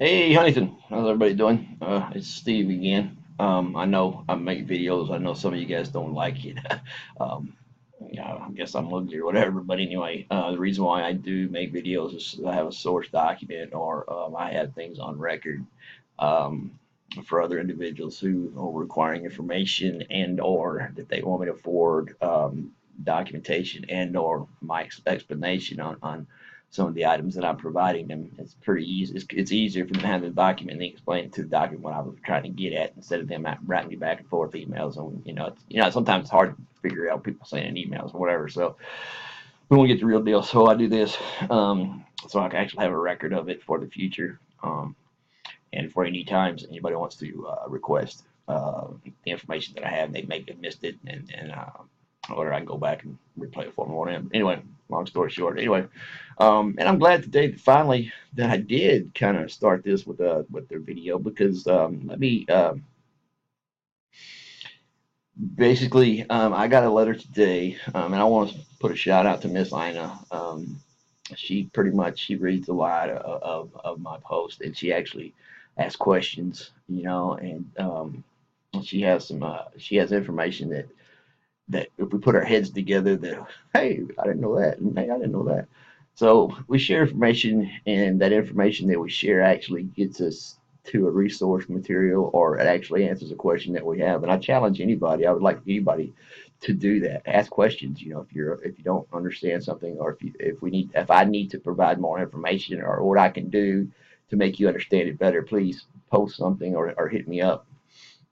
Hey Huntington, how's everybody doing? It's Steve again. I know I make videos. I know some of you guys don't like it. um, I guess I'm ugly or whatever. But anyway, the reason why I do make videos is I have a source document or I have things on record um, for other individuals who are requiring information and or that they want me to forward documentation and or my explanation on some of the items that I'm providing them. It's pretty easy. It's easier for them to have the document and explain to the document what I was trying to get at instead of them writing me back and forth emails. And sometimes it's hard to figure out people saying emails or whatever. So we want to get the real deal. So I do this so I can actually have a record of it for the future. And for any times anybody wants to request the information that I have, they may have missed it, and or I can go back and replay it for them or whatever. Anyway, long story short. Anyway, and I'm glad today that finally that I did kind of start this with their video because let me basically I got a letter today, and I want to put a shout out to Miss Ina. She pretty much she reads a lot of my posts, and she actually asks questions, and she has she has information that if we put our heads together, that hey, I didn't know that, and hey, I didn't know that. So we share information, and that information that we share actually gets us to a resource material, or it actually answers a question that we have. And I challenge anybody. I would like anybody to do that. Ask questions. If you don't understand something, or if I need to provide more information, or what I can do to make you understand it better, please post something or hit me up,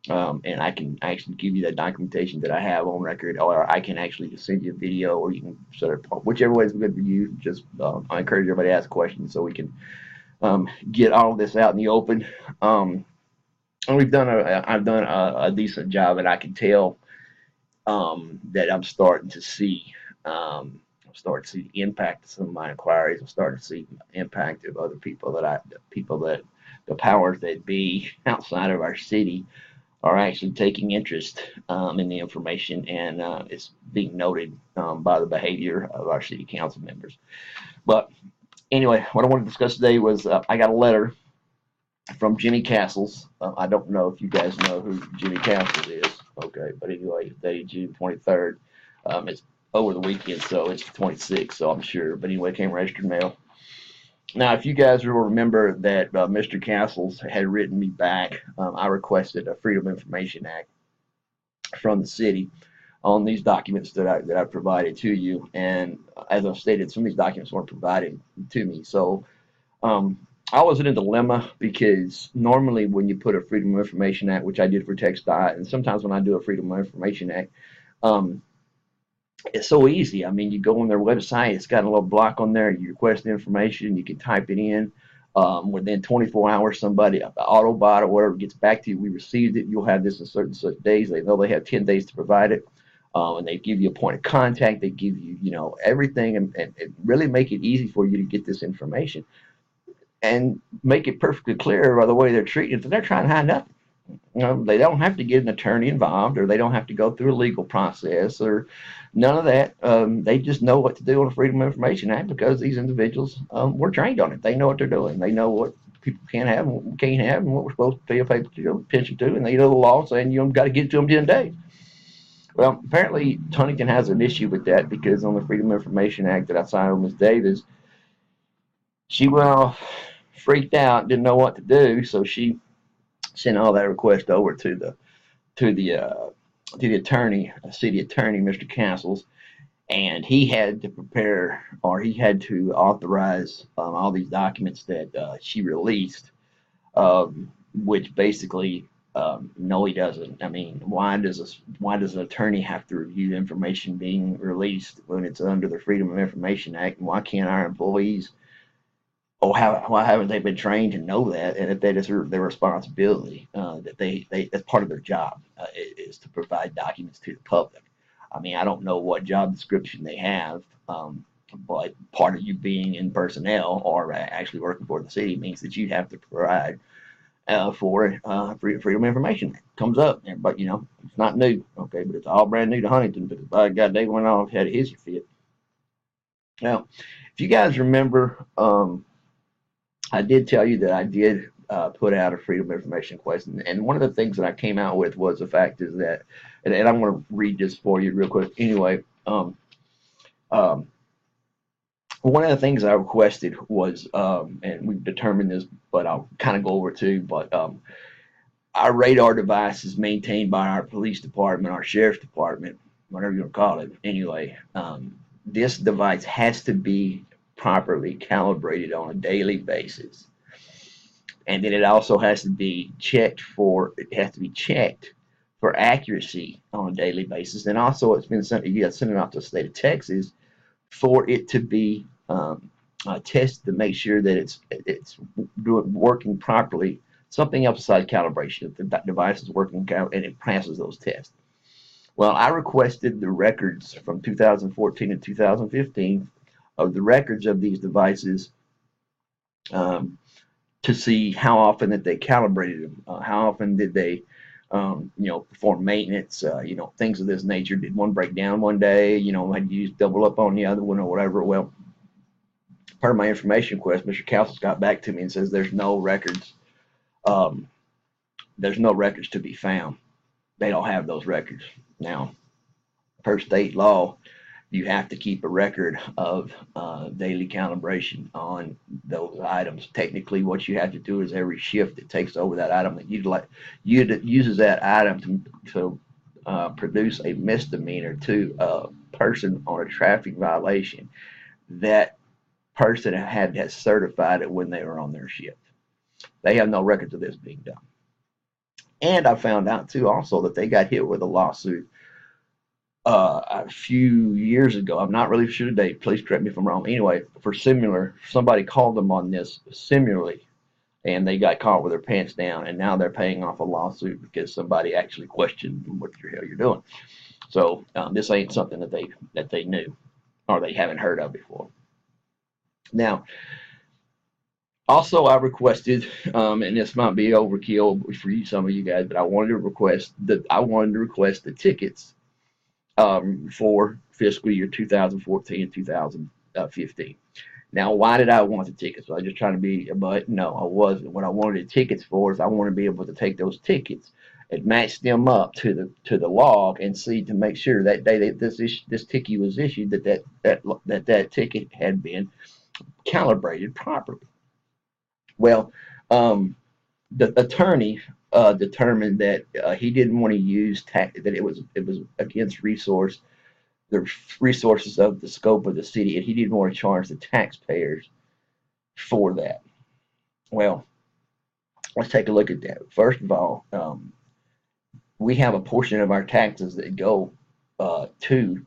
and I can actually give you that documentation that I have on record, or I can actually just send you a video, or you can sort of whichever way is good for you. Just I encourage everybody to ask questions so we can get all of this out in the open. And I've done a decent job, and I can tell that I'm starting to see. I'm starting to see the impact of some of my inquiries. I'm starting to see the impact of other people that the powers that be outside of our city are actually taking interest in the information, and it's being noted by the behavior of our city council members. But anyway, what I wanted to discuss today was I got a letter from Jimmy Castles. I don't know if you guys know who Jimmy Castles is. Okay, but anyway, dated June 23rd. It's over the weekend, so it's the 26th, so I'm sure. But anyway, it came registered mail. Now, if you guys will remember that Mr. Castles had written me back, I requested a Freedom of Information Act from the city on these documents that I provided to you. And as I've stated, some of these documents weren't provided to me. So I was in a dilemma because normally when you put a Freedom of Information Act, which I did for TxDOT, and sometimes when I do a Freedom of Information Act, um, it's so easy. I mean, you go on their website, it's got a little block on there. You request the information, you can type it in. Within 24 hours, somebody, an Autobot or whatever, gets back to you. We received it. You'll have this in certain such days. They know they have 10 days to provide it. And they give you a point of contact. They give you, everything, and really make it easy for you to get this information and make it perfectly clear by the way they're treating it that they're trying to hide nothing. They don't have to get an attorney involved, or they don't have to go through a legal process, or none of that. They just know what to do on the Freedom of Information Act because these individuals were trained on it. They know what they're doing. They know what people can have and what we can't have, and what we're supposed to pay attention to, and they know the law saying you've got to get it to them 10 days. Well, apparently Huntington has an issue with that because on the Freedom of Information Act that I signed with Ms. Davis, she went off, freaked out, didn't know what to do, so she sent all that request over to the to the attorney, city attorney, Mr. Castles, and he had to prepare, or he had to authorize all these documents that she released, which basically no, he doesn't. I mean, why does an attorney have to review information being released when it's under the Freedom of Information Act? And why can't our employees, why haven't they been trained to know that? And if that is their responsibility, that they that's part of their job, is to provide documents to the public. I mean, I don't know what job description they have, but part of you being in personnel or actually working for the city means that you have to provide for Freedom of Information Act. Comes up, but it's not new, okay, but it's all brand new to Huntington. But by God, they went off had a hissy fit. Now, if you guys remember, I did tell you that I did put out a Freedom of Information request. And one of the things that I came out with was the fact is that, and I'm going to read this for you real quick. Anyway, um, one of the things I requested was, and we've determined this, but I'll kind of go over it too, but our radar device is maintained by our police department, our sheriff's department, whatever you want to call it. Anyway, this device has to be properly calibrated on a daily basis. And then it also has to be checked for, it has to be checked for accuracy on a daily basis. And also it's been sent, you got to send it off to the state of Texas for it to be tested to make sure that it's working properly. Something else besides calibration. If the device is working and it passes those tests. Well, I requested the records from 2014 and 2015 of the records of these devices to see how often that they calibrated them, how often did they perform maintenance, things of this nature. Did one break down one day, had you used double up on the other one or whatever? Well, part of my information request, Mr. Castles got back to me and says there's no records. There's no records to be found. They don't have those records. Now, per state law, you have to keep a record of daily calibration on those items. Technically, what you have to do is every shift that takes over that item that uses that item to produce a misdemeanor to a person on a traffic violation, that person has certified it when they were on their shift. They have no records of this being done. And I found out too also that they got hit with a lawsuit a few years ago. I'm not really sure the date. Please correct me if I'm wrong. Anyway, for similar, somebody called them on this similarly, and they got caught with their pants down, and now they're paying off a lawsuit because somebody actually questioned what the hell you're doing. So this ain't something that they knew or they haven't heard of before. Now, also, I requested, and this might be overkill for you, some of you guys, but I wanted to request the tickets for fiscal year 2014 and 2015. Now, why did I want the tickets? Was I just trying to be a butt? No, I wasn't. What I wanted the tickets for is I want to be able to take those tickets and match them up to the log and see to make sure that day that this ticket was issued that ticket had been calibrated properly. Well, the attorney determined that he didn't want to use that it was against the resources of the scope of the city, and he didn't want to charge the taxpayers for that. Well, let's take a look at that. First of all, we have a portion of our taxes that go to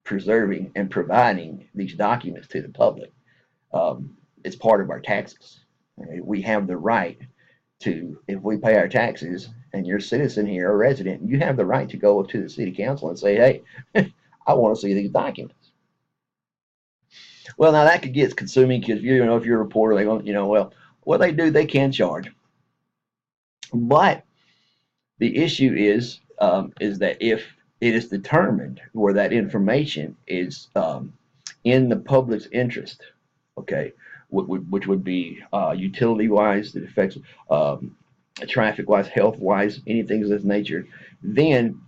preserving and providing these documents to the public. It's part of our taxes. We have the right to, if we pay our taxes and you're a citizen here, a resident, you have the right to go up to the city council and say, hey, I want to see these documents. Well, now that could get consuming because if you're a reporter, they go, well, what they do, they can charge. But the issue is that if it is determined where that information is in the public's interest, okay, which would be utility-wise, that affects traffic-wise, health-wise, anything of this nature, then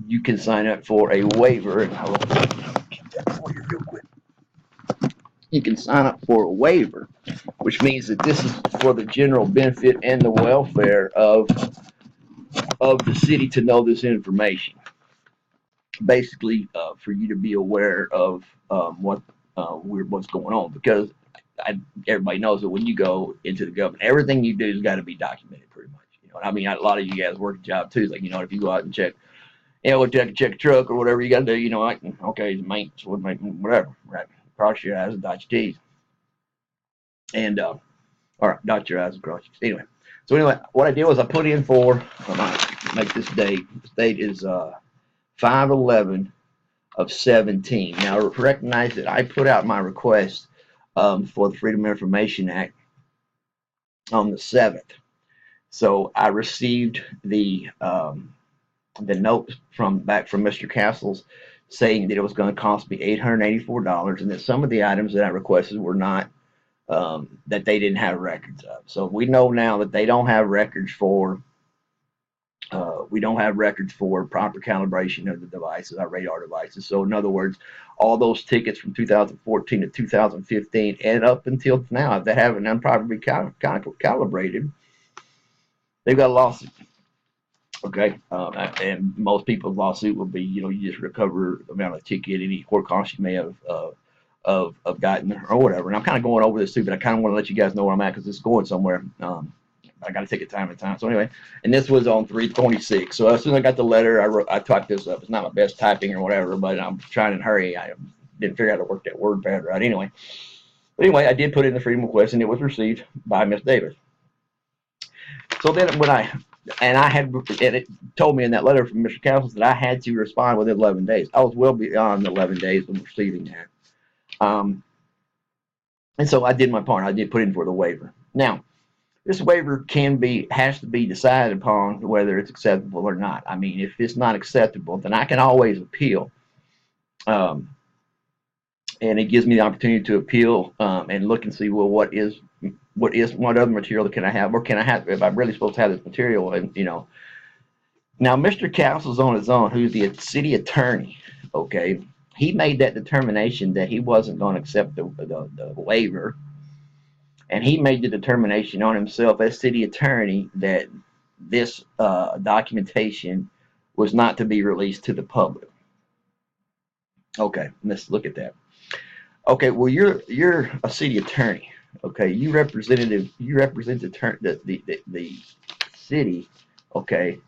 you can sign up for a waiver. And I'll get that for you real quick. You can sign up for a waiver, which means that this is for the general benefit and the welfare of the city to know this information. Basically, for you to be aware of what's going on, because everybody knows that when you go into the government, everything you do has got to be documented pretty much. I mean, a lot of you guys work a job too. It's like, if you go out and check, check a truck or whatever you got to do, okay, maintenance, whatever, right? Cross your I's and dot your T's. And, or dot your I's and cross your T's. Anyway, so what I did was I put in for, make this date. This date is 5/11 of 17. Now, recognize that I put out my request for the Freedom of Information Act on the 7th. So I received the note back from Mr. Castles saying that it was going to cost me $884 and that some of the items that I requested were not that they didn't have records of. So we know now that they don't have records for. We don't have records for proper calibration of the devices, our radar devices. So in other words, all those tickets from 2014 to 2015 and up until now, if they haven't improperly calibrated, they've got a lawsuit. Okay, and most people's lawsuit will be, you just recover the amount of ticket, any court costs you may have of gotten or whatever. And I'm kind of going over this too, but I kind of want to let you guys know where I'm at because it's going somewhere. I got to take it time to time. So anyway, and this was on 3/26. So as soon as I got the letter, I typed this up. It's not my best typing or whatever, but I'm trying to hurry. I didn't figure out how to work that word pad right anyway. But anyway, I did put in the freedom request, and it was received by Miss Davis. So then when it told me in that letter from Mr. Council that I had to respond within 11 days. I was well beyond 11 days when receiving that. And so I did my part. I did put in for the waiver. Now, this waiver has to be decided upon whether it's acceptable or not. I mean, if it's not acceptable, then I can always appeal. And it gives me the opportunity to appeal and look and see, well, what other material can I have, or can I have, if I'm really supposed to have this material, and Now, Mr. Castle's on his own, who's the city attorney. Okay, he made that determination that he wasn't going to accept the waiver. And he made the determination on himself as city attorney that this documentation was not to be released to the public. Okay, let's look at that. Okay, well, you're a city attorney. Okay, you represent the city. Okay,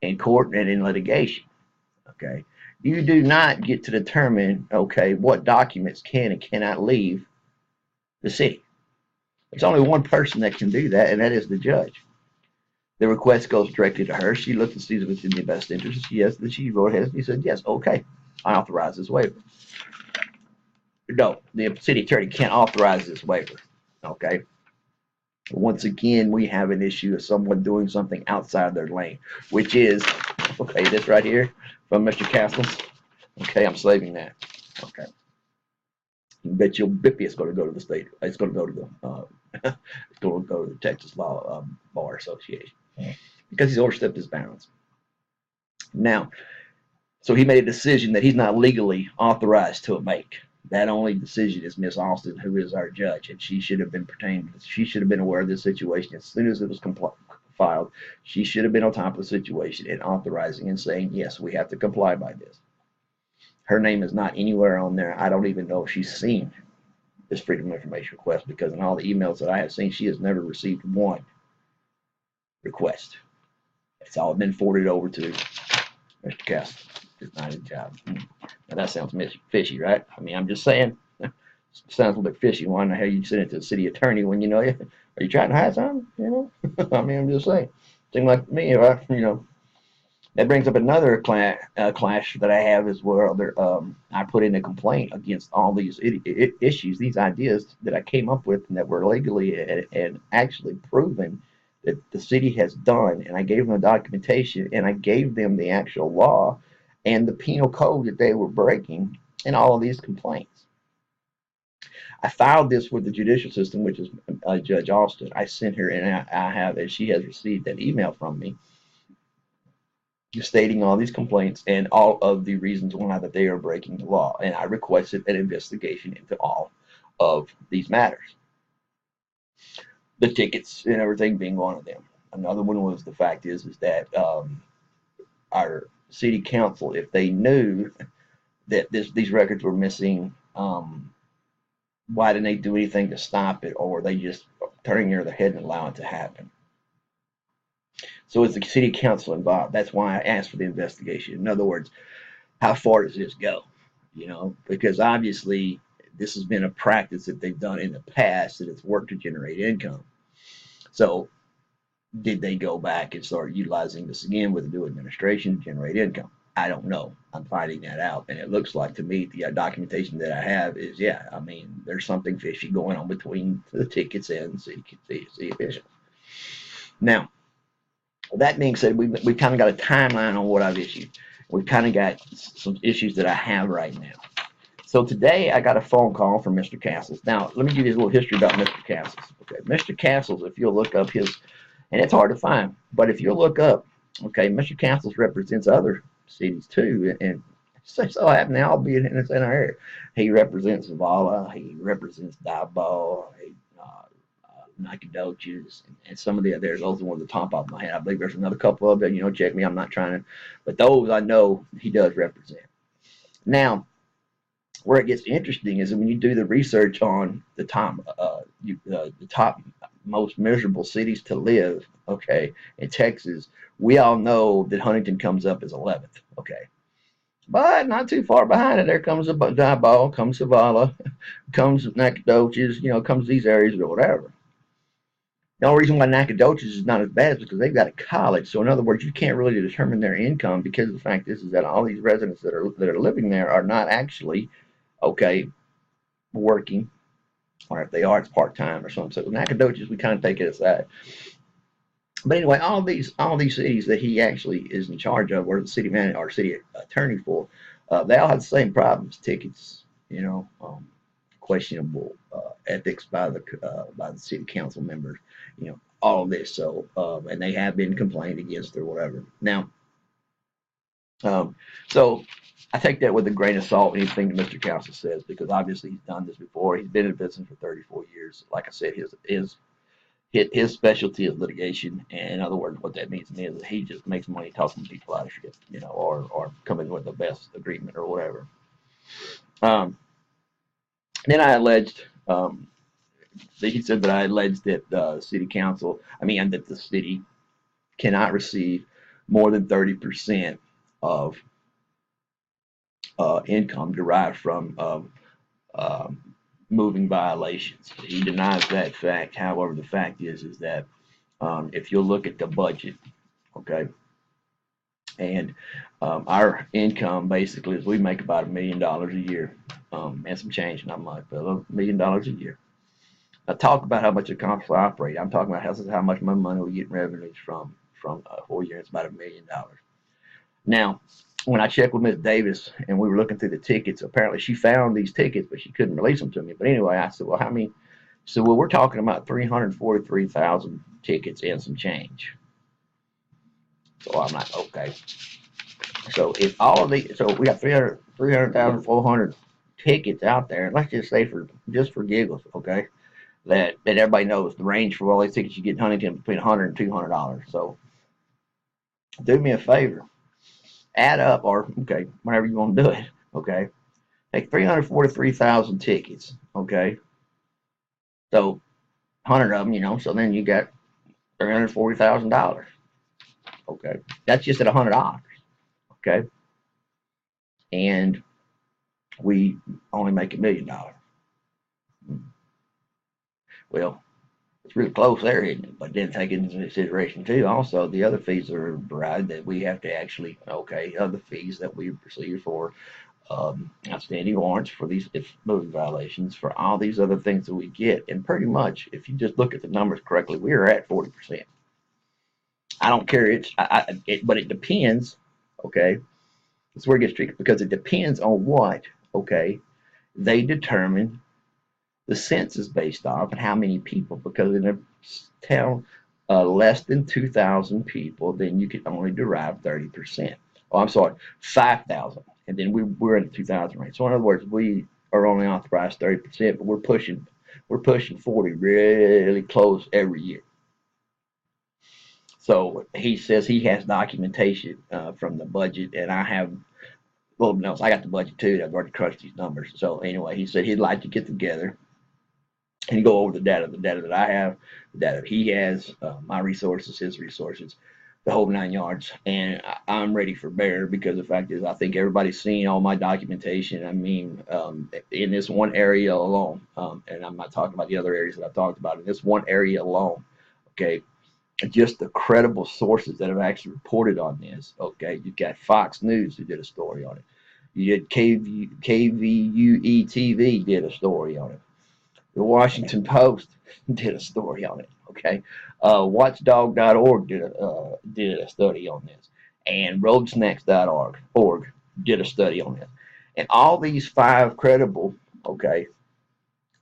in court and in litigation. Okay, you do not get to determine, okay, what documents can and cannot leave the city. There's only one person that can do that, and that is the judge. The request goes directly to her. She looks and sees if it's in the best interest. She wrote ahead and said, yes, okay, I authorize this waiver. No, the city attorney can't authorize this waiver. Okay. Once again, we have an issue of someone doing something outside their lane, which is, okay, this right here from Mr. Castles. Okay, I'm saving that. Okay. You bet your bippy it's going to go to the state. It's going to go to the it's going to go to the Texas Law Bar Association because he's overstepped his bounds. Now, so he made a decision that he's not legally authorized to make. That only decision is Miss Austin, who is our judge, and she should have been She should have been aware of this situation as soon as it was filed. She should have been on top of the situation and authorizing and saying, yes, we have to comply by this. Her name is not anywhere on there. I don't even know if she's seen this Freedom of Information request, because in all the emails that I have seen, she has never received one request. It's all been forwarded over to Mr. Castle. It's not his job. Now that sounds fishy, right? I mean, I'm just saying. Sounds a little bit fishy. Why in the hell you send it to the city attorney when you know you? Are you trying to hide something? I mean, I'm just saying. Seems like me, if that brings up another clash that I have as well. I put in a complaint against all these issues, these ideas that I came up with and that were legally and actually proven that the city has done. And I gave them the documentation, and I gave them the actual law and the penal code that they were breaking in all of these complaints. I filed this with the judicial system, which is Judge Austin. I sent her, and I have, and she has received an email from me stating all these complaints and all of the reasons why that they are breaking the law. And I requested an investigation into all of these matters. The tickets and everything being one of them. Another one was the fact is that our city council, if they knew that these records were missing, why didn't they do anything to stop it, or were they just turning their head and allowing it to happen? So is the city council involved? That's why I asked for the investigation. In other words, how far does this go? Because obviously this has been a practice that they've done in the past, that it's worked to generate income. So did they go back and start utilizing this again with the new administration to generate income? I don't know. I'm finding that out. And it looks like to me the documentation that I have is, yeah, I mean, there's something fishy going on between the tickets and city officials. Now, that being said, we've kind of got a timeline on what I've issued. We've kind of got some issues that I have right now. So today I got a phone call from Mr. Castles. Now, let me give you a little history about Mr. Castles. Okay, Mr. Castles, if you'll look up his, and it's hard to find, but if you'll look up, okay, Mr. Castles represents other cities too, and so happen now, albeit in our area. He represents Zavala, he represents Diboll, Nacogdoches, and some of the others. Those are one of the top off my head. I believe there's another couple of them. Check me. I'm not trying to, but those I know he does represent. Now, where it gets interesting is when you do the research on the top most miserable cities to live, okay, in Texas, we all know that Huntington comes up as 11th, okay, but not too far behind it. There comes Diboll, comes Zavala, comes Nacogdoches, comes these areas or whatever. The only reason why Nacogdoches is not as bad is because they've got a college. So in other words, you can't really determine their income because the fact is that all these residents that are living there are not actually okay working, or if they are, it's part time or something. So Nacogdoches, we kind of take it aside. But anyway, all these cities that he actually is in charge of, or the city manager or city attorney for, they all have the same problems: tickets, questionable ethics by the city council members, all of this. So and they have been complained against or whatever. Now, so I take that with a grain of salt, anything that Mr. Council says, because obviously he's done this before. He's been in business for 34 years. Like I said, his specialty is litigation. And in other words, what that means to me is that he just makes money talking people out of shit, or coming with the best agreement or whatever. Then I alleged, he said that I alleged that that the city cannot receive more than 30% of income derived from moving violations. He denies that fact. However, the fact is that if you look at the budget, okay, and our income basically is we make about $1 million a year, and some change, not much, but $1 million a year. I talk about how much it costs to operate. I'm talking about how much money we get in revenues from 4 years. It's about $1 million. Now, when I checked with Ms. Davis and we were looking through the tickets, apparently she found these tickets, but she couldn't release them to me. But anyway, I said, well, how many? So, well, we're talking about 343,000 tickets and some change. So I'm like, okay. So if all of these, so we got 300,400 tickets out there, and let's just say just for giggles, okay, that everybody knows the range for all these tickets you get in Huntington between $100 and $200. So do me a favor, add up, or okay, whenever you want to do it, okay, take 343,000 tickets, okay, so 100 of them, so then you got $340,000, okay, that's just at $100, okay, and we only make $1 million. Well, it's really close there, isn't it? But then take into consideration too, also the other fees that are provided that we have to actually, okay, other fees that we receive for outstanding warrants for these moving violations, for all these other things that we get, and pretty much, if you just look at the numbers correctly, we are at 40%. I don't care, but it depends, okay. That's where it gets tricky because it depends on what, okay, they determine the census based off and how many people, because in a town less than 2,000 people, then you can only derive 30%. Oh, I'm sorry, 5,000, and then we're in the 2,000 range. So in other words, we are only authorized 30%, but we're pushing 40 really close every year. So he says he has documentation from the budget, and I have. Well, no, I got the budget too. I've already crunched these numbers. So anyway, he said he'd like to get together and go over the data that I have, the data he has, my resources, his resources, the whole 9 yards. And I'm ready for bear because the fact is I think everybody's seen all my documentation. I mean, in this one area alone, and I'm not talking about the other areas that I've talked about, in this one area alone, okay, just the credible sources that have actually reported on this, okay, you've got Fox News who did a story on it. You had KVUE TV did a story on it. The Washington Post did a story on it. Okay, Watchdog.org did a study on this, and RoadSnacks.org did a study on this, And all these five credible, okay,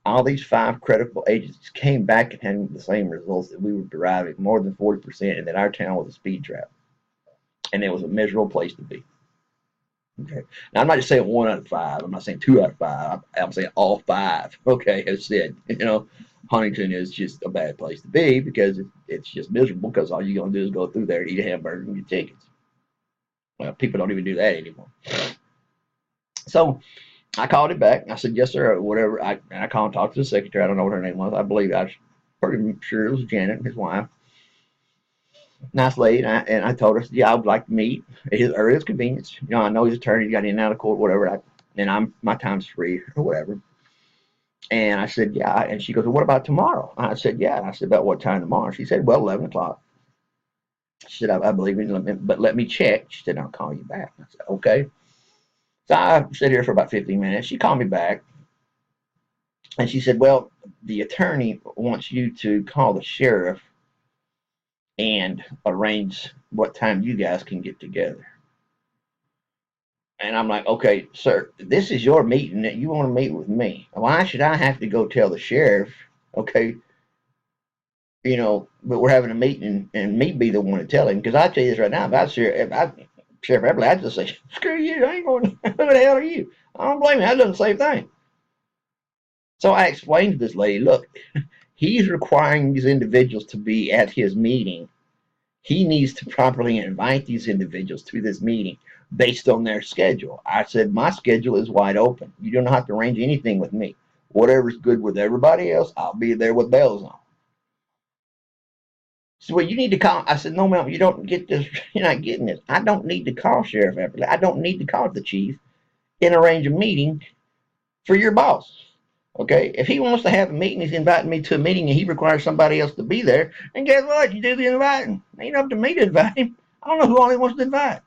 all these five credible agencies came back and had the same results, that we were deriving more than 40%, and that our town was a speed trap, and it was a miserable place to be. Okay. Now I'm not just saying 1 out of 5. I'm not saying 2 out of 5. I'm saying all five. Okay, as said, Huntington is just a bad place to be because it's just miserable. Because all you're gonna do is go through there and eat a hamburger and get tickets. Well, people don't even do that anymore. So I called him back. I said, yes, sir, or whatever. I called and talked to the secretary. I don't know what her name was. I believe I was pretty sure it was Janet, his wife. Nice lady. And I told her, yeah, I would like to meet at his earliest convenience. I know his attorney got in and out of court, whatever. And my time's free or whatever. And I said, yeah. And she goes, well, what about tomorrow? And I said, yeah. And I said, about what time tomorrow? She said, well, 11 o'clock. She said, I believe you, but let me check. She said, I'll call you back. I said, okay. So I sat here for about 15 minutes. She called me back. And she said, well, the attorney wants you to call the sheriff and arrange what time you guys can get together. And I'm like, okay, sir, this is your meeting that you want to meet with me. Why should I have to go tell the sheriff, okay, but we're having a meeting and me be the one to tell him? Because I tell you this right now, if I Sheriff Eberly, I'd just say, screw you, I ain't going, who the hell are you? I don't blame you, I'd done the same thing. So I explained to this lady, look, he's requiring these individuals to be at his meeting. He needs to properly invite these individuals to this meeting based on their schedule. I said, my schedule is wide open. You don't have to arrange anything with me. Whatever's good with everybody else, I'll be there with bells on. She said, well, you need to call. I said, no, ma'am, you don't get this. You're not getting this. I don't need to call Sheriff Epperly. I don't need to call the chief and arrange a meeting for your boss. Okay, if he wants to have a meeting, he's inviting me to a meeting and he requires somebody else to be there, and guess what? You do the inviting. It ain't up to me to invite him. I don't know who all he wants to invite,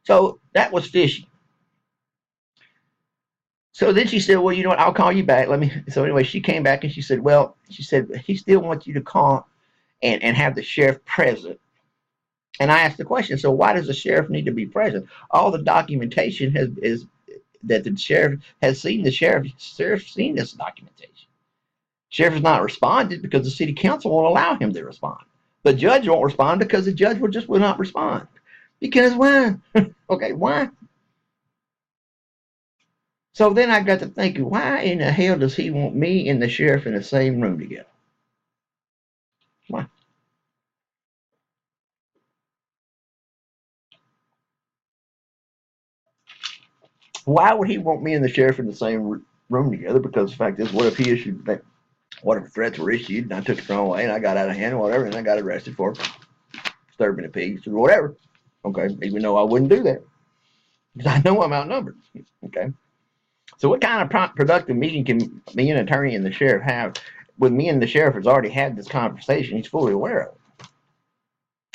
So that was fishy. So then she said, well, you know what? I'll call you back. So anyway, she came back and she said, well, he still wants you to call and have the sheriff present. And I asked the question, so why does the sheriff need to be present? All the documentation is that the sheriff has seen. The sheriff's seen this documentation. Sheriff has not responded because the city council won't allow him to respond. The judge won't respond because the judge will not respond. Because why? Okay, why? So then I got to thinking, why in the hell does he want me and the sheriff in the same room together? Why? Why would he want me and the sheriff in the same room together? Because the fact is, what if threats were issued and I took it the wrong way and I got out of hand or whatever and I got arrested for disturbing the peace or whatever? Okay, even though I wouldn't do that because I know I'm outnumbered. Okay, so what kind of productive meeting can me, an attorney, and the sheriff have when me and the sheriff has already had this conversation? He's fully aware of it.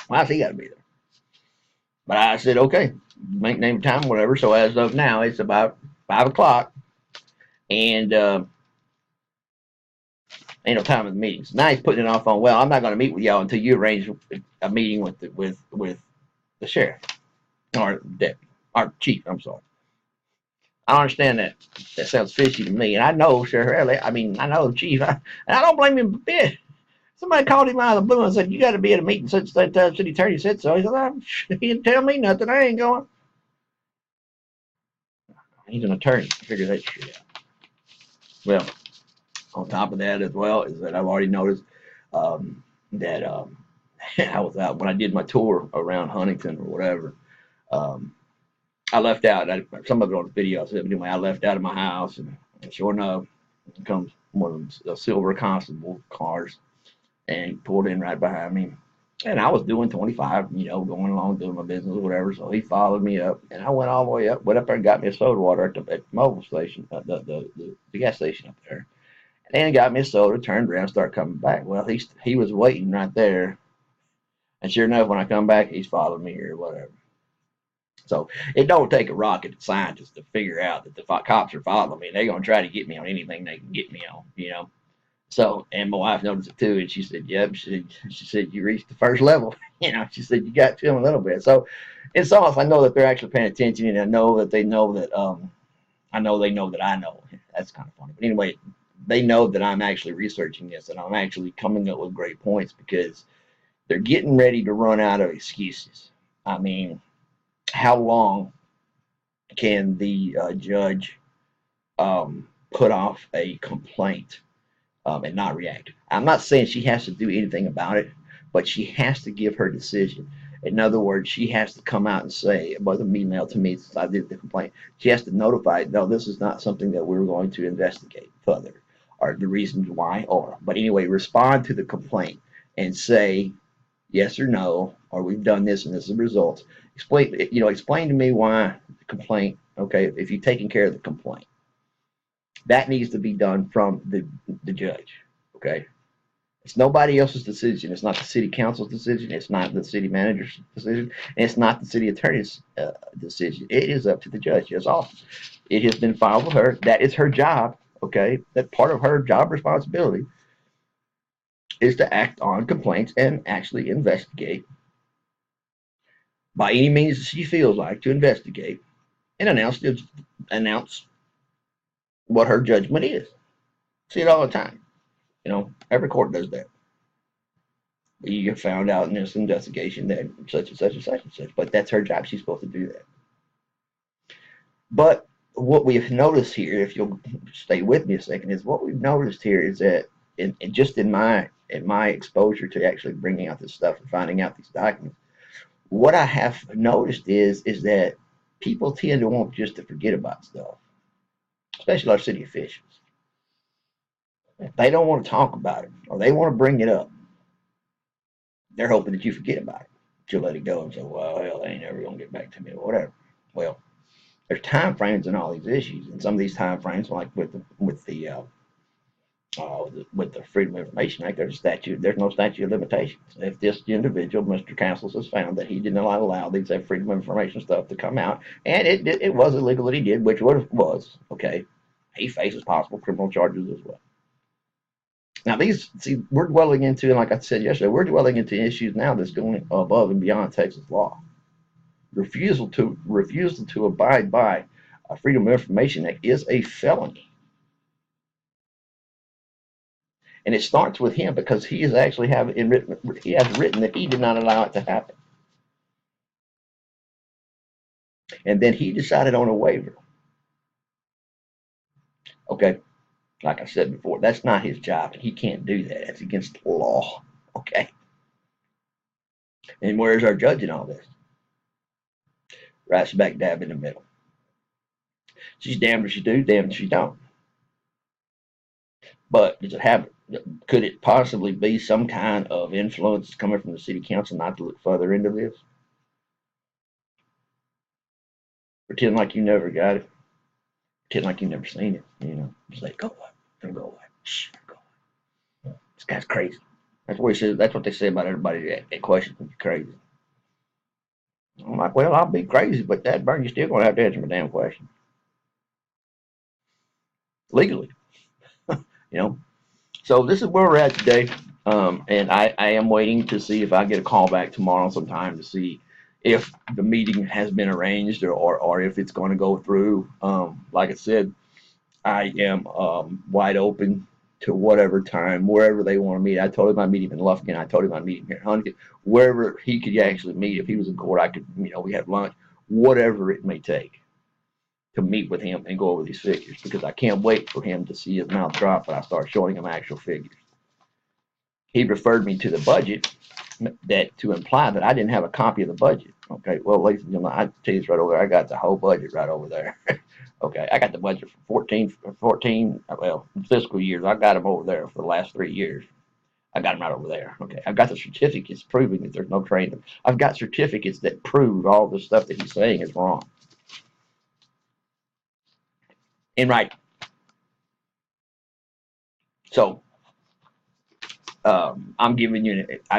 Why's he got to be there? But I said, okay, make name time, whatever. So as of now, it's about 5 o'clock, and ain't no time in the meetings. Now he's putting it off on, well, I'm not going to meet with y'all until you arrange a meeting with the sheriff or deputy or chief. I'm sorry. I don't understand that. That sounds fishy to me. And I know Sheriff Early. I know the chief. And I don't blame him a bit. Somebody called him out of the blue and said, you got to be at a meeting such that city attorney said so. He said, he didn't tell me nothing. I ain't going. He's an attorney. I figured that shit out. Well, on top of that as well is that I've already noticed that I was out when I did my tour around Huntington or whatever. I left out. Some of it on the video. I said, anyway, I left out of my house, and sure enough, comes one of the silver constable cars and pulled in right behind me. And I was doing 25, going along doing my business or whatever. So he followed me up, and I went all the way up, went up there and got me a soda water at the mobile station, the gas station up there. And then he got me a soda, turned around, started coming back. Well, he was waiting right there. And sure enough, when I come back, he's following me or whatever. So it don't take a rocket scientist to figure out that the cops are following me. They're going to try to get me on anything they can get me on. So, and my wife noticed it too, and she said, yep, she said, you reached the first level. She said, you got to him a little bit. So It's almost, I know that they're actually paying attention, and I know that they know that I know they know that I know. That's kind of funny. But anyway, they know that I'm actually researching this and I'm actually coming up with great points because they're getting ready to run out of excuses. I mean, how long can the judge put off a complaint and not react? I'm not saying she has to do anything about it, but she has to give her decision. In other words, she has to come out and say, it wasn't email to me since I did the complaint. She has to notify, no, this is not something that we're going to investigate further, or the reasons why, or, but anyway, respond to the complaint and say yes or no, or we've done this and this is the results. Explain to me why the complaint, okay, if you've taken care of the complaint. That needs to be done from the judge, okay? It's nobody else's decision. It's not the city council's decision. It's not the city manager's decision. And it's not the city attorney's decision. It is up to the judge. That's all. It has been filed with her. That is her job. Okay, that part of her job responsibility is to act on complaints and actually investigate by any means she feels like to investigate and announce what her judgment is. See it all the time. Every court does that. You found out in this investigation that such and such and such and such, but that's her job. She's supposed to do that. But what we've noticed here, if you'll stay with me a second, is what we've noticed here is that just in my exposure to actually bringing out this stuff and finding out these documents, what I have noticed is that people tend to want just to forget about stuff, especially our city officials. If they don't want to talk about it or they want to bring it up, they're hoping that you forget about it. You'll let it go and say, well, hell, they ain't never going to get back to me or whatever. Well, there's time frames in all these issues, and some of these time frames, like with the Freedom of Information Act, there's no statute of limitations. If this individual, Mr. Castles, has found that he did not allow these Freedom of Information stuff to come out, and it was illegal that he did, which was okay, he faces possible criminal charges as well. Now, we're dwelling into, and like I said yesterday, we're dwelling into issues now that's going above and beyond Texas law. Refusal to abide by a Freedom of Information Act is a felony. And it starts with him because he has actually written that he did not allow it to happen. And then he decided on a waiver. Okay, like I said before, that's not his job. He can't do that. That's against the law. Okay. And where's our judge in all this? Right smack dab in the middle. She's damned if she do, damned if she don't. But could it possibly be some kind of influence coming from the city council not to look further into this? Pretend like you never got it. Pretend like you never seen it. Say, go away. Don't go away. Shh, go away. This guy's crazy. That's what they say about everybody that questions me. You're crazy. I'm like, well, I'll be crazy, but that burn, you're still gonna have to answer my damn question. Legally. So this is where we're at today. And I am waiting to see if I get a call back tomorrow sometime to see if the meeting has been arranged or if it's going to go through. Like I said, I am wide open to whatever time, wherever they want to meet. I told him I'd meet him in Lufkin. I told him I'd meet him here in Huntington. Wherever he could actually meet. If he was in court, I could, we have lunch, whatever it may take to meet with him and go over these figures, because I can't wait for him to see his mouth drop when I start showing him actual figures. He referred me to the budget to imply that I didn't have a copy of the budget. Okay, well, ladies and gentlemen, I tell you this right over there. I got the whole budget right over there. Okay, I got the budget for 14 fiscal years. I got them over there for the last 3 years. I got them right over there. Okay, I've got the certificates proving that there's no training. I've got certificates that prove all the stuff that he's saying is wrong. In writing. So I'm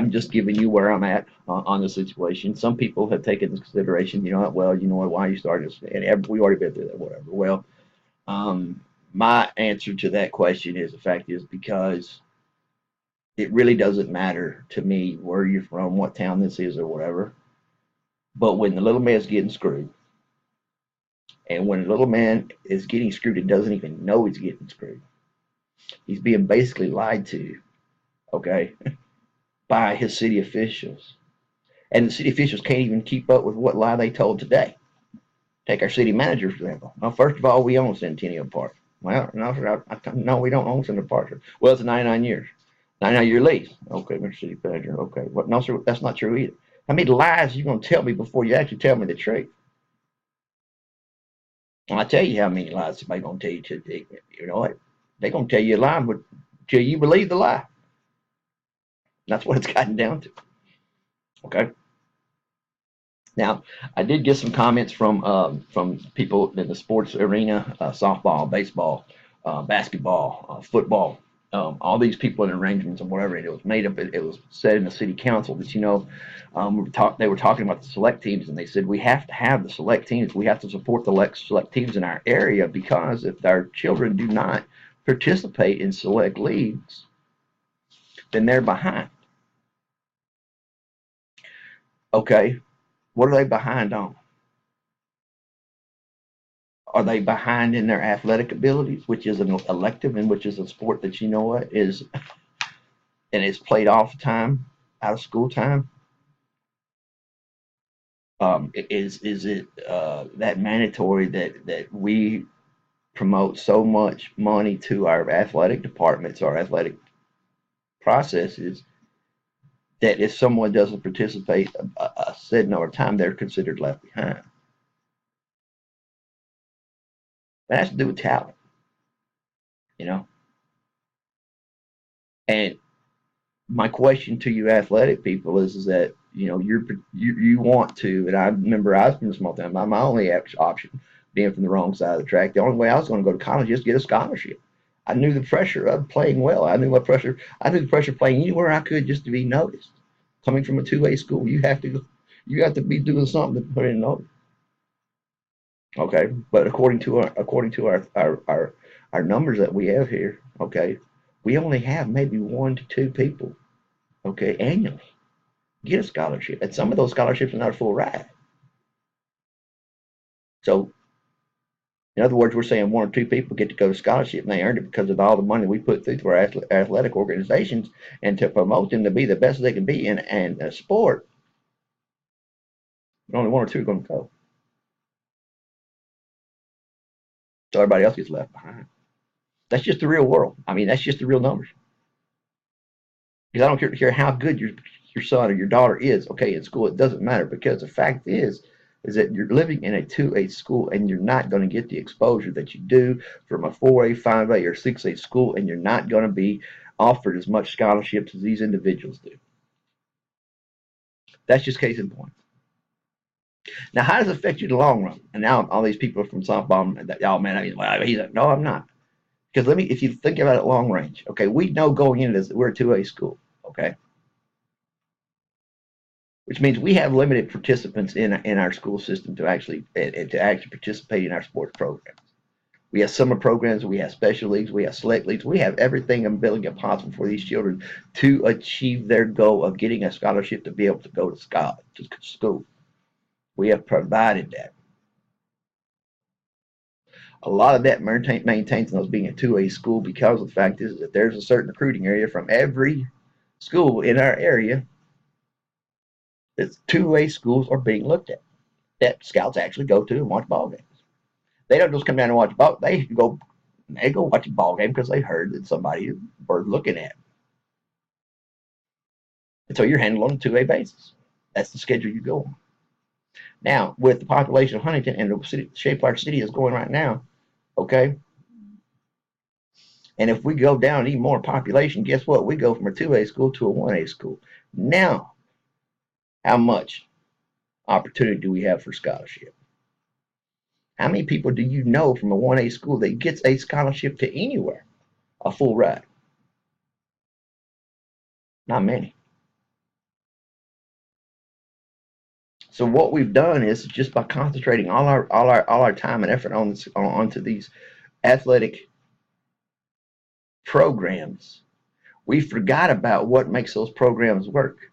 just giving you where I'm at on the situation. Some people have taken into consideration, well, why you started this, and we already been through that, whatever. Well, my answer to that question is, the fact is, because it really doesn't matter to me where you're from, what town this is, or whatever. But when the little man's getting screwed, and when the little man is getting screwed and doesn't even know he's getting screwed, he's being basically lied to, okay, by his city officials. And the city officials can't even keep up with what lie they told today. Take our city manager, for example. Well, first of all, we own Centennial Park. Well, no, sir, no, we don't own Centennial Park. Well, it's a 99 years. 99-year lease. Okay, Mr. City Manager. Okay. What? No, sir, that's not true either. How many lies are you going to tell me before you actually tell me the truth? Well, I tell you how many lies somebody's going to tell you. You know what? They're going to tell you a lie, but till you believe the lie. That's what it's gotten down to. Okay. Now, I did get some comments from people in the sports arena, softball, baseball, basketball, football, all these people in arrangements and whatever. And it was made up. It was said in the city council that they were talking about the select teams, and they said we have to have the select teams. We have to support the select teams in our area because if our children do not participate in select leagues, then they're behind. Okay, what are they behind on? Are they behind in their athletic abilities, which is an elective and which is a sport that you know what is and is played off time, out of school time? Is it that mandatory that we promote so much money to our athletic departments, our athletic processes, that if someone doesn't participate a set number of time, they're considered left behind? That has to do with talent, you know. And my question to you athletic people is that you want to, and I remember I was from a small town. My only option being from the wrong side of the track, the only way I was going to go to college is get a scholarship. I knew the pressure of playing well. I knew the pressure of playing anywhere I could just to be noticed. Coming from a 2A school, you have to be doing something to put in notice. Okay, but according to our numbers that we have here, okay, we only have maybe 1 to 2 people, okay, annually get a scholarship, and some of those scholarships are not a full ride. So, in other words, we're saying 1 or 2 people get to go to scholarship, and they earned it because of all the money we put through to our athletic organizations and to promote them to be the best they can be in a sport. But only 1 or 2 are going to go, so everybody else gets left behind. That's just the real world. I mean, that's just the real numbers. Because I don't care how good your son or your daughter is, okay, in school, it doesn't matter, because the fact is that you're living in a 2A school and you're not going to get the exposure that you do from a 4A, 5A, or 6A school, and you're not going to be offered as much scholarships as these individuals do. That's just case in point. Now, how does it affect you in the long run? And now all these people from softball, oh man, he's like, no, I'm not. Because if you think about it long range, okay, we know going into this that we're a 2A school, okay? Which means we have limited participants in our school system to actually participate in our sports programs. We have summer programs, we have special leagues, we have select leagues, we have everything and ability possible for these children to achieve their goal of getting a scholarship to be able to go to school. We have provided that. A lot of that maintains those being a 2A school because the fact is that there's a certain recruiting area from every school in our area that 2A schools are being looked at, that scouts actually go to and watch ball games. They don't just come down and watch ball. They go watch a ball game because they heard that somebody was looking at. And so you're handled on a 2A basis. That's the schedule you go on. Now, with the population of Huntington and the shape our city is going right now, okay, and if we go down even more population, guess what? We go from a 2A school to a 1A school. Now, how much opportunity do we have for scholarship? How many people do you know from a 1A school that gets a scholarship to anywhere, a full ride? Not many. So what we've done is just by concentrating all our time and effort onto these athletic programs, we forgot about what makes those programs work.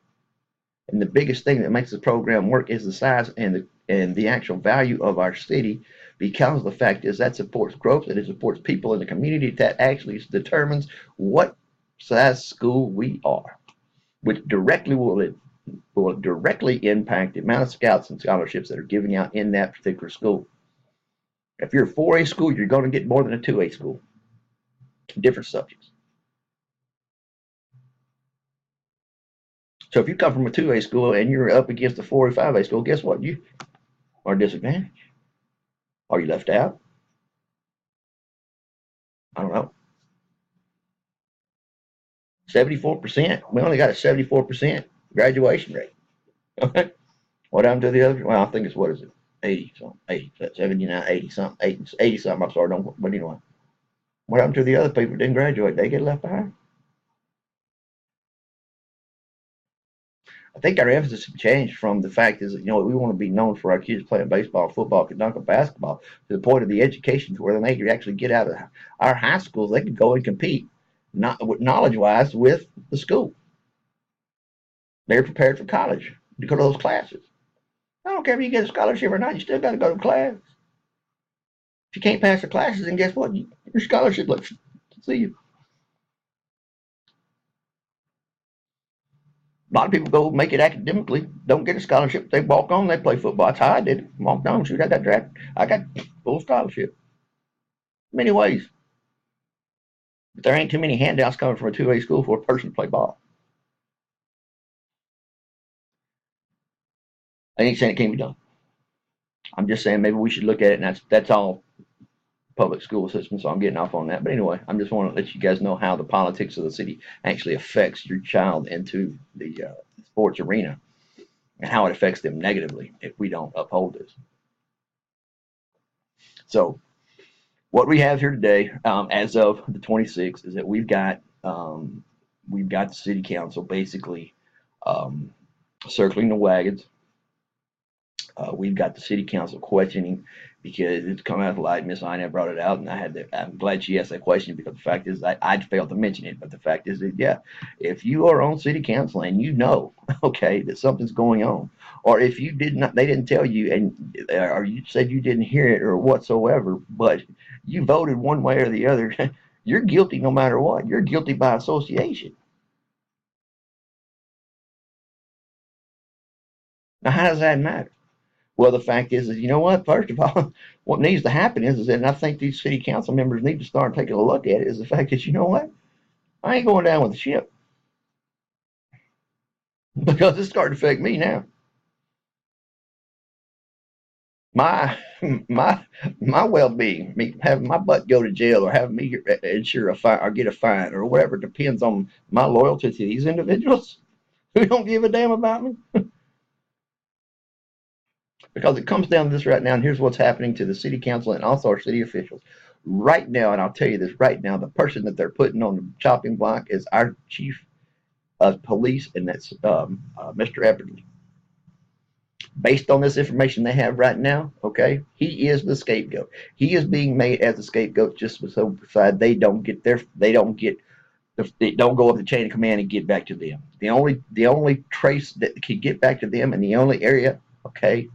And the biggest thing that makes the program work is the size and the actual value of our city, because the fact is that supports growth and it supports people in the community. That actually determines what size school we are, which directly will directly impact the amount of scouts and scholarships that are giving out in that particular school. If you're a 4A school, you're going to get more than a 2A school. Different subjects. So if you come from a 2A school and you're up against a 4 or 5A school, guess what? You are disadvantaged. Are you left out? I don't know. 74%. We only got a 74% graduation rate. Okay. What happened to the other? Well, I think it's, what is it? 80 something. 80, 79, 80 something. 80 something. I'm sorry. Don't, but anyway. What happened to the other people who didn't graduate? They get left behind. I think our emphasis has changed from the fact is that, we want to be known for our kids playing baseball, football, dunk, basketball, to the point of the education to where they could actually get out of our high schools. They could go and compete, not knowledge-wise, with the school. They're prepared for college to go to those classes. I don't care if you get a scholarship or not. You still got to go to class. If you can't pass the classes, then guess what? Your scholarship looks. See you. A lot of people go make it academically, don't get a scholarship. They walk on, they play football. That's how I did it. Walked on, shoot, I got drafted. I got full scholarship. Many ways. But there ain't too many handouts coming from a 2A school for a person to play ball. I ain't saying it can't be done. I'm just saying maybe we should look at it, and that's all public school system, so I'm getting off on that. But anyway, I'm just want to let you guys know how the politics of the city actually affects your child into the sports arena, and how it affects them negatively if we don't uphold this. So what we have here today, as of the 26th, is that we've got the city council basically circling the wagons. We've got the city council questioning, because it's come out of the light. Miss Ina brought it out, and I'm glad she asked that question, because the fact is I failed to mention it. But the fact is that, yeah, if you are on city council and okay, that something's going on, or if you did not, they didn't tell you, or you said you didn't hear it or whatsoever, but you voted one way or the other, you're guilty no matter what. You're guilty by association. Now, how does that matter? Well, the fact is, you know what? First of all, what needs to happen is and I think these city council members need to start taking a look at it, is the fact that, you know what? I ain't going down with the ship, because it's starting to affect me now. My my well-being, me having my butt go to jail, or having me insure a fine or get a fine or whatever, depends on my loyalty to these individuals who don't give a damn about me. Because it comes down to this right now, and here's what's happening to the city council and also our city officials right now. And I'll tell you this right now: the person that they're putting on the chopping block is our chief of police, and that's Mr. Epperly. Based on this information they have right now, okay, he is the scapegoat. He is being made as a scapegoat, just so they don't get they don't go up the chain of command and get back to them. The only trace that can get back to them, and the only area, okay,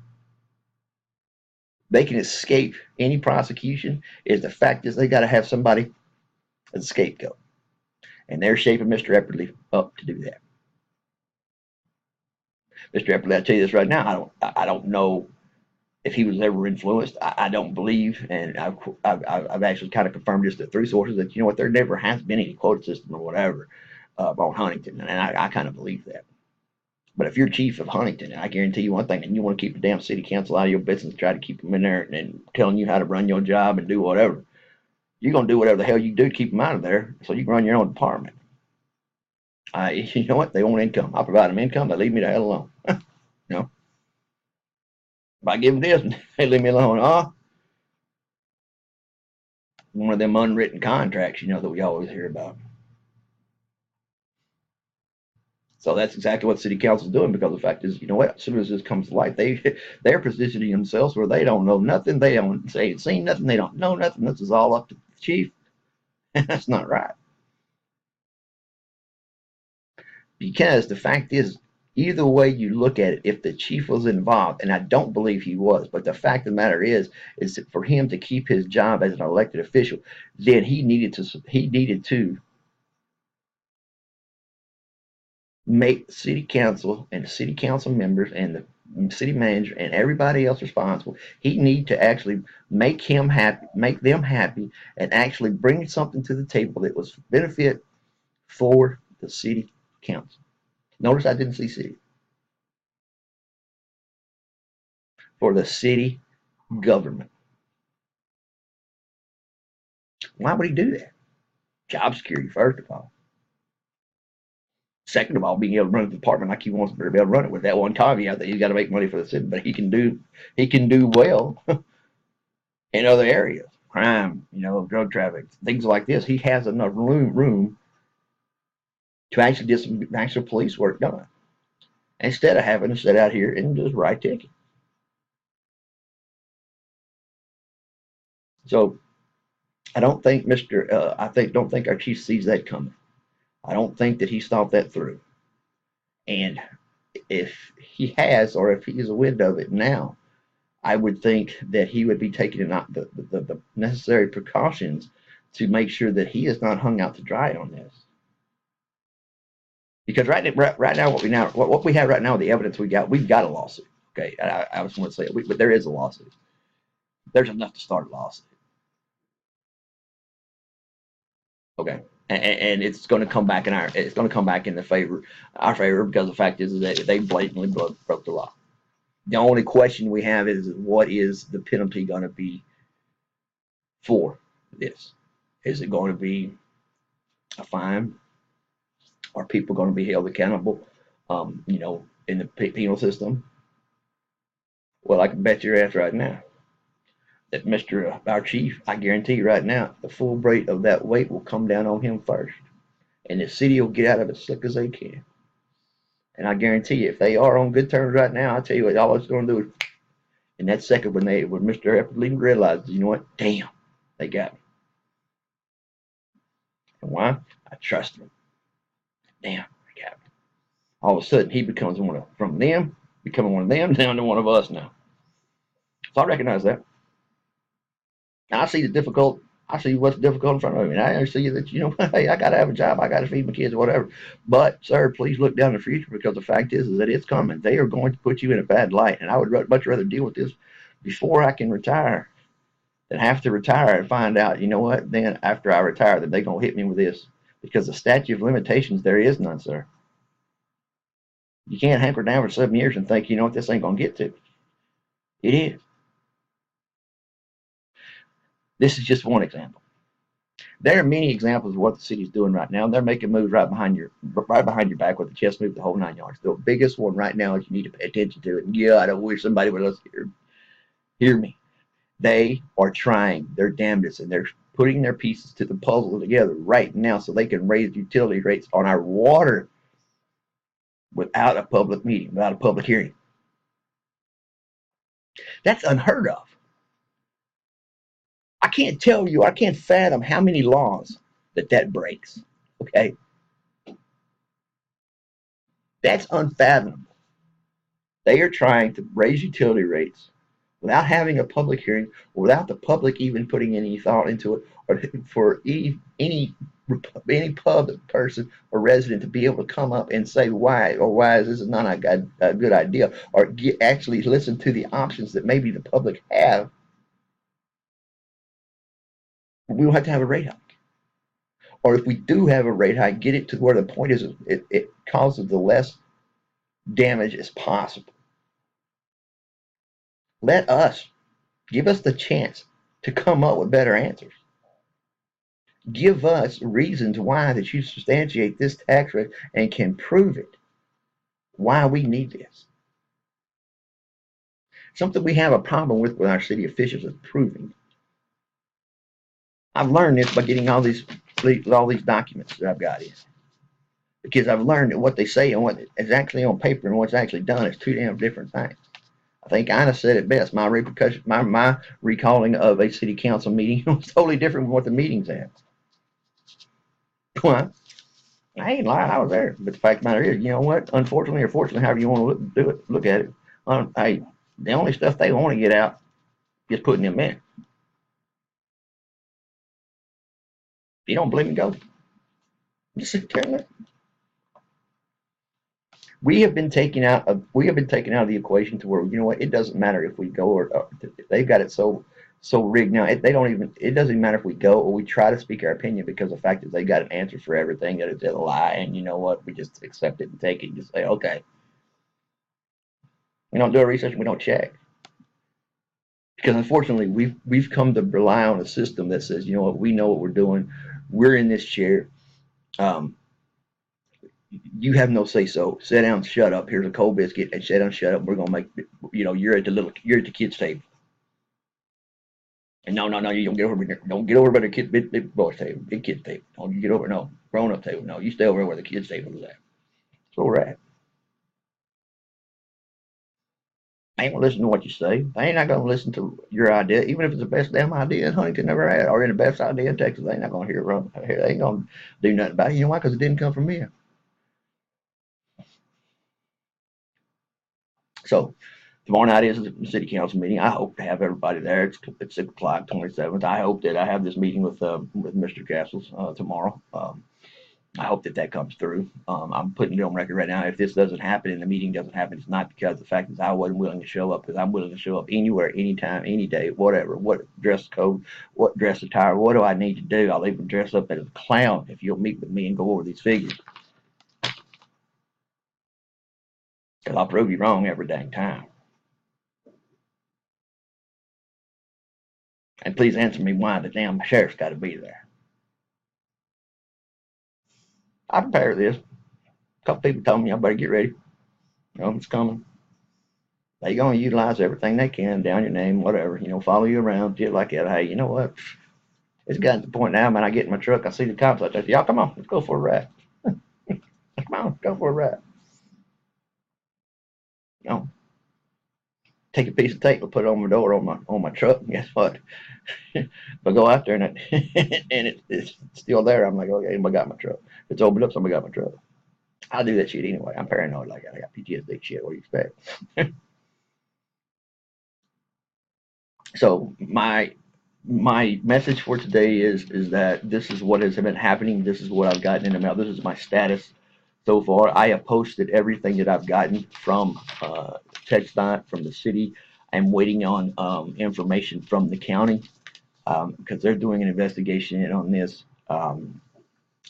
they can escape any prosecution, is the fact is they got to have somebody as a scapegoat, and they're shaping Mr. Epperly up to do that. Mr. Epperly, I tell you this right now, I don't know if he was ever influenced. I don't believe, and I've actually kind of confirmed this through sources, that, you know what, there never has been any quota system or whatever on Huntington, and I kind of believe that. But if you're chief of Huntington, and I guarantee you one thing, and you want to keep the damn city council out of your business, try to keep them in there and telling you how to run your job and do whatever, you're going to do whatever the hell you do to keep them out of there so you can run your own department. You know what? They want income. I provide them income. They leave me the hell alone. You know, if I give them this, they leave me alone. One of them unwritten contracts, that we always hear about. So that's exactly what city council is doing, because the fact is, you know what? As soon as this comes to light, they're positioning themselves where they don't know nothing. They don't say seen nothing. They don't know nothing. This is all up to the chief. That's not right. Because the fact is, Either way you look at it, if the chief was involved, and I don't believe he was, but the fact of the matter is that for him to keep his job as an elected official, then he needed to make city council and the city council members and the city manager and everybody else responsible. He need to actually make him happy, make them happy, and actually bring something to the table that was benefit for the city council. Notice I didn't see city, for the city government. Why would he do that? Job security, first of all. Second of all, being able to run a department like he wants to be able to run it, with that one caveat that he's got to make money for the city, but he can do well in other areas, crime, drug trafficking, things like this. He has enough room to actually get some actual police work done instead of having to sit out here and just write tickets. So I don't think don't think our chief sees that coming. I don't think that he's thought that through. And if he has, or if he is aware of it now, I would think that he would be taking the necessary precautions to make sure that he is not hung out to dry on this. Because right now, what we have right now, the evidence we've got a lawsuit. Okay, I was going to say it, but there is a lawsuit. There's enough to start a lawsuit. Okay, and it's going to come back it's going to come back in our favor, because the fact is that they blatantly broke the law. The only question we have is, what is the penalty going to be for this? Is it going to be a fine? Are people going to be held accountable? In the penal system? Well, I can bet your ass right now that our chief, I guarantee you right now, the full weight of that weight will come down on him first, and the city will get out of it as slick as they can. And I guarantee you, if they are on good terms right now, I tell you what, all it's going to do is, in that second when Mr. Epperling realizes, you know what, damn, they got me. And why? I trust them. Damn, they got me. All of a sudden, he becomes becoming one of them, down to one of us now. So I recognize that. I see what's difficult in front of me. And I see that, hey, I got to have a job. I got to feed my kids or whatever. But, sir, please look down the future, because the fact is that it's coming. They are going to put you in a bad light. And I would much rather deal with this before I can retire than have to retire and find out, you know what, then after I retire, that they're going to hit me with this. Because the statute of limitations, there is none, sir. You can't hanker down for 7 years and think, what, this ain't going to get to. It is. This is just one example. There are many examples of what the city's doing right now. They're making moves right behind your back with the chest move, the whole 9 yards. The biggest one right now is you need to pay attention to it. And yeah, I don't wish somebody would hear me. They are trying their damnedest, and they're putting their pieces to the puzzle together right now so they can raise utility rates on our water without a public meeting, without a public hearing. That's unheard of. I can't fathom how many laws that breaks. Okay? That's unfathomable. They are trying to raise utility rates without having a public hearing, or without the public even putting any thought into it, or for any public person or resident to be able to come up and say why is this not a good idea, or actually listen to the options that maybe the public have. We don't have to have a rate hike. Or if we do have a rate hike, get it to where the point is it causes the less damage as possible. Give us the chance to come up with better answers. Give us reasons why that you substantiate this tax rate and can prove it, why we need this. Something we have a problem with our city officials is proving. I've learned this by getting all these documents that I've got in, because I've learned that what they say and what is actually on paper and what's actually done is two damn different things. I think Ina said it best. My recalling of a city council meeting was totally different from what the meetings had. Why? I ain't lying, I was there. But the fact of the matter is, you know what? Unfortunately or fortunately, however you want to look at it, hey, the only stuff they want to get out is putting them in. If you don't believe me, go. Just sit there and look. We have been taken out of the equation to where, you know what, it doesn't matter if we go or they've got it so rigged now. They don't even, it doesn't even matter if we go or we try to speak our opinion, because the fact is they got an answer for everything that is a lie, and you know what, we just accept it and take it and just say okay. We don't do our research, we don't check, because unfortunately we've come to rely on a system that says, you know what, we know what we're doing, we're in this chair. um, you have no say so. Sit down, shut up. Here's a cold biscuit, and sit down, shut up. We're gonna make, you're at the kids' table. And no, no, no, you don't get over there. Don't get over by the big boys' table, big kids' table. Don't you get over, no, grown up table. No, you stay over where the kids' table is at. That's where we're at. I ain't gonna listen to what you say. I ain't not gonna listen to your idea, even if it's the best damn idea in Huntington ever had, or in the best idea in Texas. They ain't not gonna hear it run. They ain't gonna do nothing about it. You know why? Because it didn't come from me. So tomorrow night is the city council meeting. I hope to have everybody there. It's at 6 o'clock, 27th. I hope that I have this meeting with Mr. Castles tomorrow. I hope that that comes through. I'm putting it on record right now. If this doesn't happen and the meeting doesn't happen, it's not because the fact is I wasn't willing to show up, because I'm willing to show up anywhere, anytime, any day, whatever. What dress code, what dress attire, what do I need to do? I'll even dress up as a clown if you'll meet with me and go over these figures. Because I'll prove you wrong every dang time. And please answer me why the damn sheriff's got to be there. I prepared this. A couple people told me I better get ready. You know, it's coming. They're going to utilize everything they can down your name, whatever, follow you around, shit like that. Hey, you know what? It's gotten to the point now, man, I get in my truck, I see the cops out there. Y'all, come on, let's go for a ride. Come on, go for a ride. You know, take a piece of tape and put it on my door on my truck. And guess what? If I go out there and it's still there, I'm like, okay, somebody got my truck. If it's opened up, somebody got my truck. I'll do that shit anyway. I'm paranoid like that. I got PTSD shit. What do you expect? So my message for today is that this is what has been happening. This is what I've gotten in the mail. This is my status so far. I have posted everything that I've gotten from TxDOT, from the city. I'm waiting on information from the county, because they're doing an investigation on this.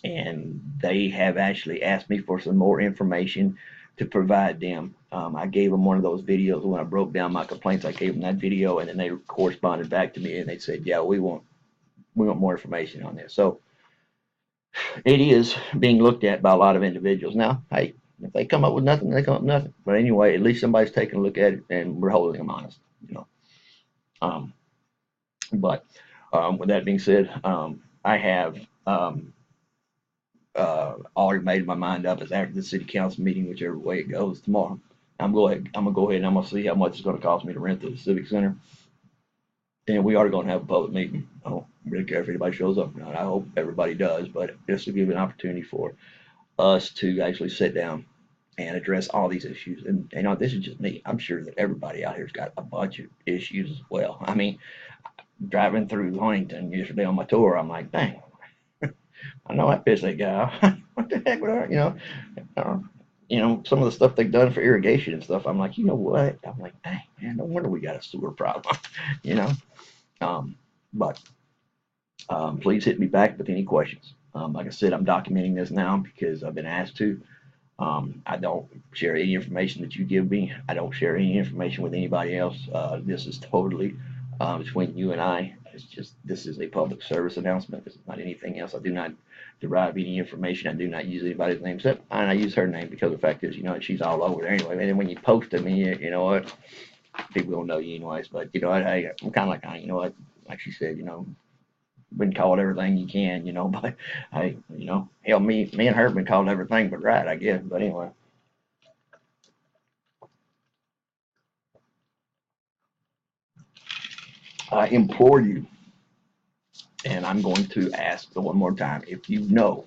And they have actually asked me for some more information to provide them. I gave them one of those videos when I broke down my complaints. I gave them that video, and then they corresponded back to me and they said, "Yeah, we want more information on this." So it is being looked at by a lot of individuals. Now, hey, if they come up with nothing, they come up with nothing. But anyway, at least somebody's taking a look at it, and we're holding them honest. Um, but with that being said, I have already made my mind up is after the city council meeting, whichever way it goes tomorrow. I'm gonna go ahead and I'm gonna see how much it's gonna cost me to rent the civic center. And we are gonna have a public meeting. I don't really care if anybody shows up or not. I hope everybody does, but this will give an opportunity for us to actually sit down and address all these issues. And this is just me. I'm sure that everybody out here's got a bunch of issues as well. I mean, driving through Huntington yesterday on my tour, I'm like, dang, I know I pissed that guy off. What the heck would I, uh, some of the stuff they've done for irrigation and stuff. I'm like, you know what? I'm like, dang, man, no wonder we got a sewer problem, you know. Um, but please hit me back with any questions. Like I said, I'm documenting this now because I've been asked to. I don't share any information that you give me. I don't share any information with anybody else. This is totally between you and I. It's just, this is a public service announcement. This is not anything else. I do not derive any information. I do not use anybody's name except, and I use her name because the fact is, she's all over there anyway. And then when you post to me, you know what, people don't know you anyways. But hey, I'm kind of like, like she said, been called everything you can, but hey, hell, me and her have been called everything but right, I guess. But anyway, I implore you, and I'm going to ask one more time, if you know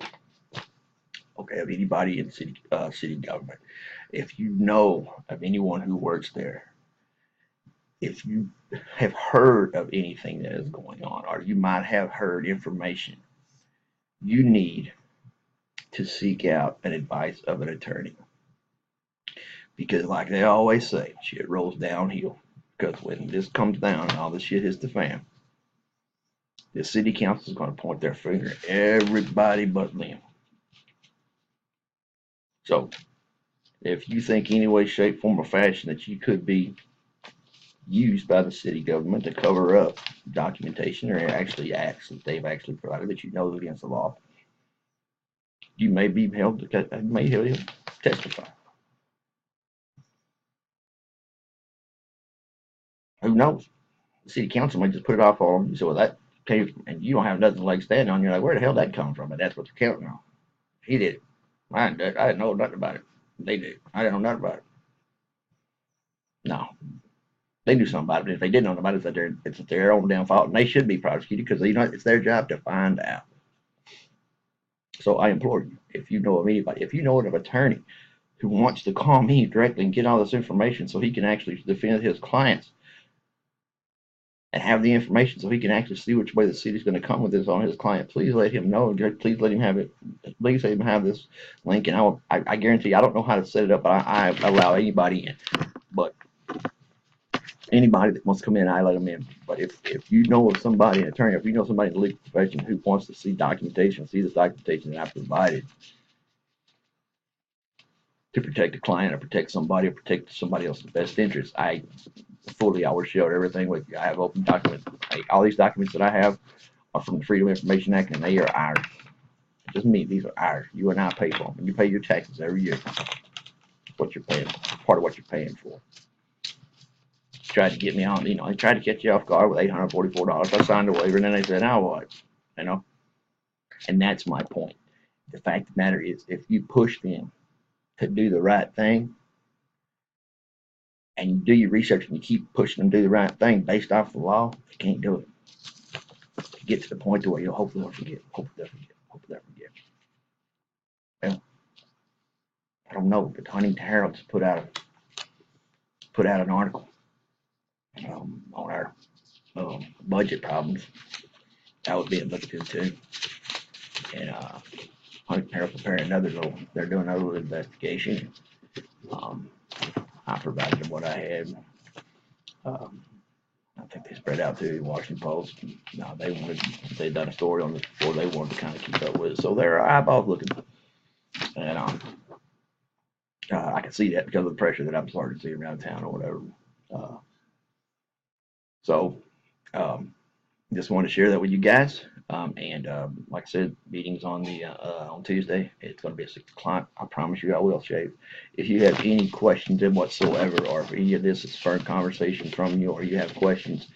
okay, of anybody in city government. If you know of anyone who works there, if you have heard of anything that is going on, or you might have heard information, you need to seek out an advice of an attorney. Because like they always say, shit rolls downhill. Because when this comes down and all this shit hits the fan, the city council is going to point their finger at everybody but them. So if you think any way, shape, form, or fashion that you could be used by the city government to cover up documentation or actually acts that they've actually provided that you know is against the law, you may be held to testify. Who knows? The city council may just put it off on you. So well, that came, and you don't have nothing like standing on. You're like, where the hell did that come from? And that's what they're counting on. He did it. I didn't know nothing about it. They did. I didn't know nothing about it. No, they knew something about it. But if they didn't know about it, it's their own damn fault, and they should be prosecuted because it's their job to find out. So I implore you, if you know of anybody, if you know of an attorney who wants to call me directly and get all this information so he can actually defend his clients and have the information so he can actually see which way the city's going to come with this on his client, please let him know. Please let him have it. Please let him have this link, and I guarantee I don't know how to set it up, but I allow anybody in. But anybody that wants to come in, I let them in. But if you know of somebody, an attorney, if you know somebody in the legal profession who wants to see documentation, see this documentation that I provided to protect the client or protect somebody or protect somebody else's best interest, I will share everything with you. I have open documents. All these documents that I have are from the Freedom of Information Act, and they are ours. Just me. These are ours. You and I pay for them. And you pay your taxes every year. That's what you're paying. Part of what you're paying for. Tried to get me on, they tried to catch you off guard with $844. I signed a waiver, and then they said, now what? And that's my point. The fact of the matter is, if you push them to do the right thing, and you do your research and you keep pushing them to do the right thing based off the law, they can't do it. You get to the point to where you'll hopefully they'll forget. Hopefully they'll forget. Well, I don't know, but Huntington Herald just put out an article on our budget problems. That was being looked into, and Huntington Herald preparing they're doing another little investigation. I provided them what I had. I think they spread out to the Washington Post. No, they'd done a story on this before. They wanted to kind of keep up with it, so they're eyeballs looking, and I can see that because of the pressure that I'm starting to see around town or whatever. So just wanted to share that with you guys. And like I said, meetings on Tuesday. It's going to be at 6 o'clock. I promise you I will shave. If you have any questions in whatsoever, or if any of this is first conversation from you, or you have questions,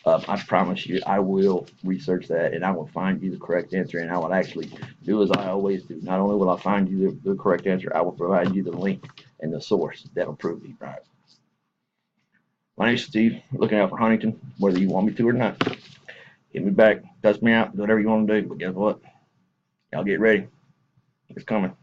I promise you I will research that and I will find you the correct answer, and I will actually do as I always do. Not only will I find you the correct answer, I will provide you the link and the source that'll prove me right. My name's Steve, looking out for Huntington, whether you want me to or not. Hit me back, dust me out, do whatever you want to do. But guess what? Y'all get ready. It's coming.